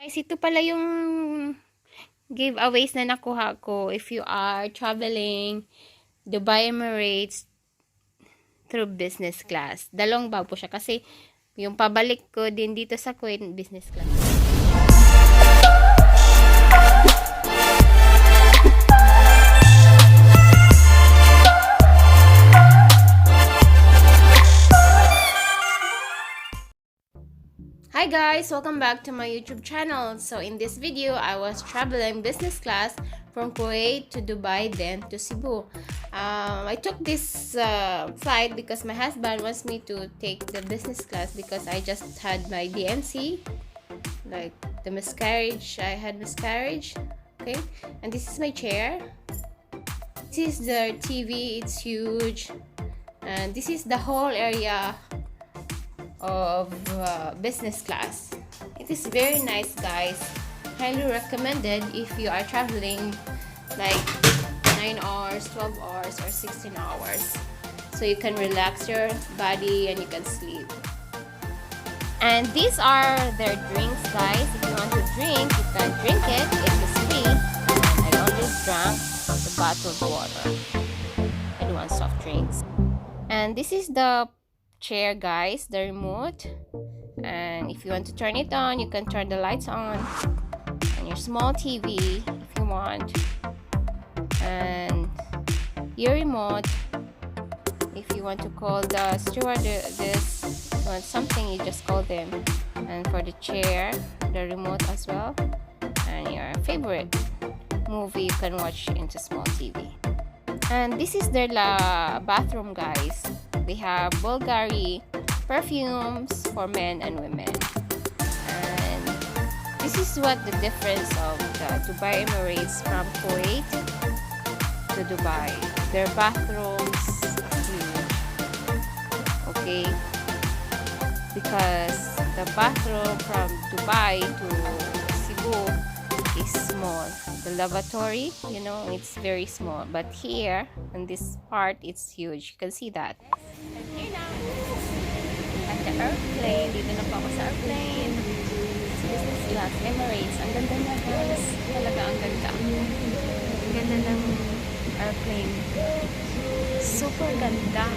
Guys, ito pala yung giveaways na nakuha ko if you are traveling Dubai Emirates through business class. Dalawang bago siya kasi yung pabalik ko din dito sa Kuwait, business class. Hi guys, welcome back to my YouTube channel. So in this video, I was traveling business class from Kuwait to Dubai, then to Cebu. I took this flight because my husband wants me to take the business class because I just had my DNC, like the miscarriage. I had miscarriage. Okay, and this is my chair. This is the TV. It's huge, and this is the whole area of business class. It is very nice, guys. Highly recommended if you are traveling like 9 hours, 12 hours, or 16 hours. So you can relax your body and you can sleep. And these are their drinks, guys. If you want to drink, you can drink it. It is free. I only drank the bottled water. I don't want soft drinks. And this is the chair, guys, the remote, and if you want to turn it on, you can turn the lights on, and your small TV if you want, and your remote if you want to call the stewardess, want something, you just call them. And for the chair, the remote as well, and your favorite movie you can watch into small TV. And this is their bathroom, guys. They have Bulgari perfumes for men and women. And this is what the difference of the Dubai Emirates from Kuwait to Dubai. Their bathrooms are huge. Okay? Because the bathroom from Dubai to Cebu is small. The lavatory, you know, it's very small. But here, in this part, it's huge. You can see that. At the airplane, dito na po ako sa airplane. It's business class, Emirates. Ang ganda niya, guys. Talaga ang ganda. Ang ganda ng airplane. Super ganda.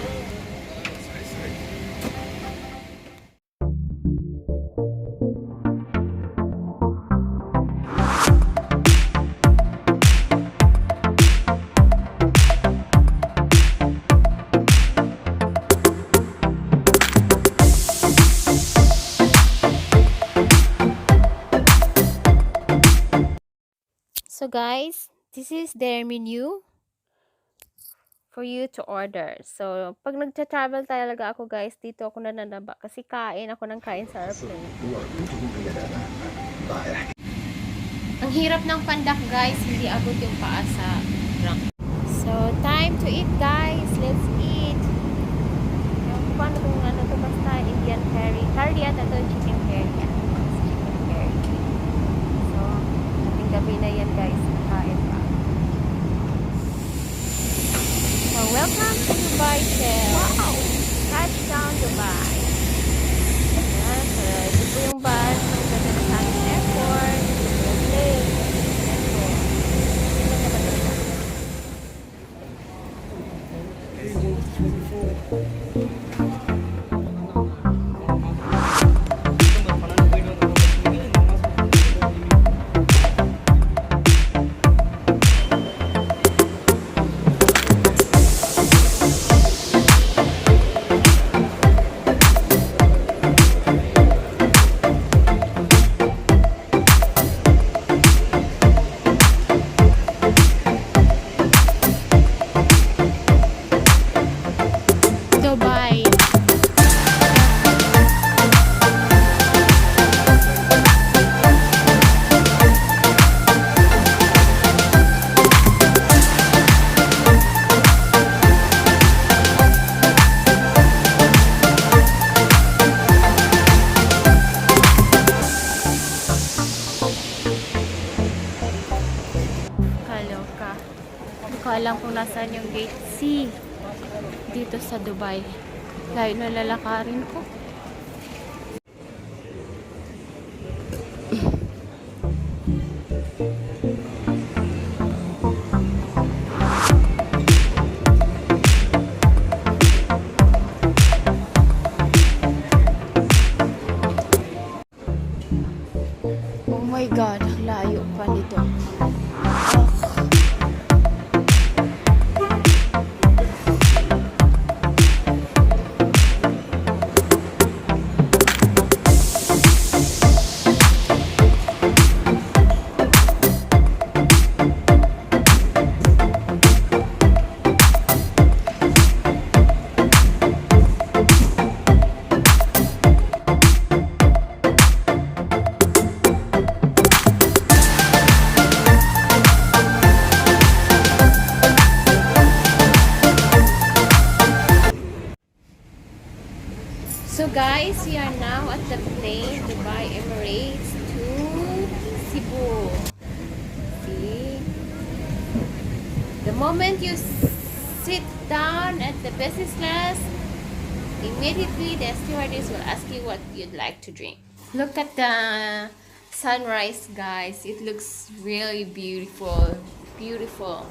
So guys, this is their menu for you to order. So, pag nagta-travel talaga ako, guys, dito ako nananaba kasi kain ako ng kain sa airplane. Ang hirap ng pandak, guys, hindi abot yung paa sa rank. So, time to eat, guys. Let's eat. Paano kung ano to, basta Indian curry. Curry at ito, chicken curry. Chicken curry. So, ating gabi na yan, guys. Kain pa. So, welcome to Dubai, Shell. Wow! Touchdown, Dubai. Ayan, so, ito po yung bus. Ang ganda na sa aming airport. Yung place. Airport. Ito na ba ito? Dubai. Kaloka. Hindi ko alam kung nasaan yung gate C dito sa Dubai. Layo na lalakarin ko. my God, ang layo pa nito. So guys, we are now at the plane Dubai Emirates to Cebu. See? The moment you sit down at the business class, immediately the stewardess will ask you what you'd like to drink. Look at the sunrise, guys. It looks really beautiful. Beautiful.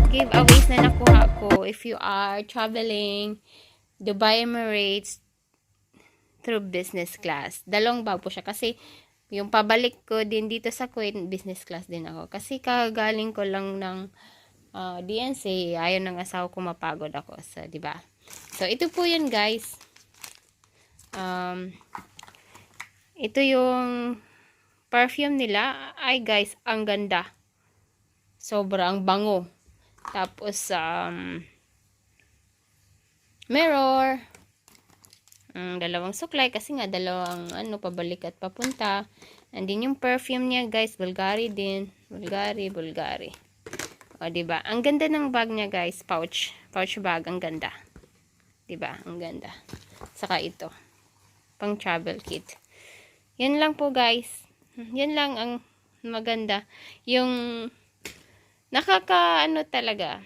Giveaways na nakuha ko if you are traveling Dubai Emirates through business class. Dalawang bago siya kasi yung pabalik ko din dito sa Kuwait, business class din ako. Kasi kagaling ko lang ng DNC, ayaw ng asawa ko mapagod ako. So, di ba? So, ito po yun, guys. Ito yung perfume nila. Ay, guys, ang ganda. Sobrang bango. Tapos, mirror. Dalawang suklay kasi nga dalawang pabalik at papunta. And din yung perfume niya, guys, Bulgari din. Bulgari. O, diba? Ang ganda ng bag niya, guys. Pouch bag. Ang ganda. Diba? Ang ganda. Saka ito. Pang travel kit. Yan lang po, guys. Yan lang ang maganda. Yung talaga.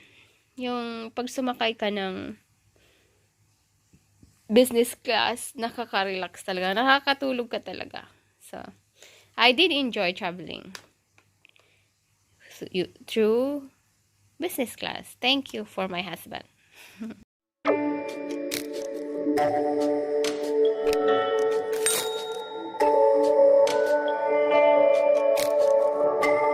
Yung pag sumakay ka ng business class, nakaka-relax talaga. Nakakatulog ka talaga. So, I did enjoy traveling through business class. Thank you for my husband.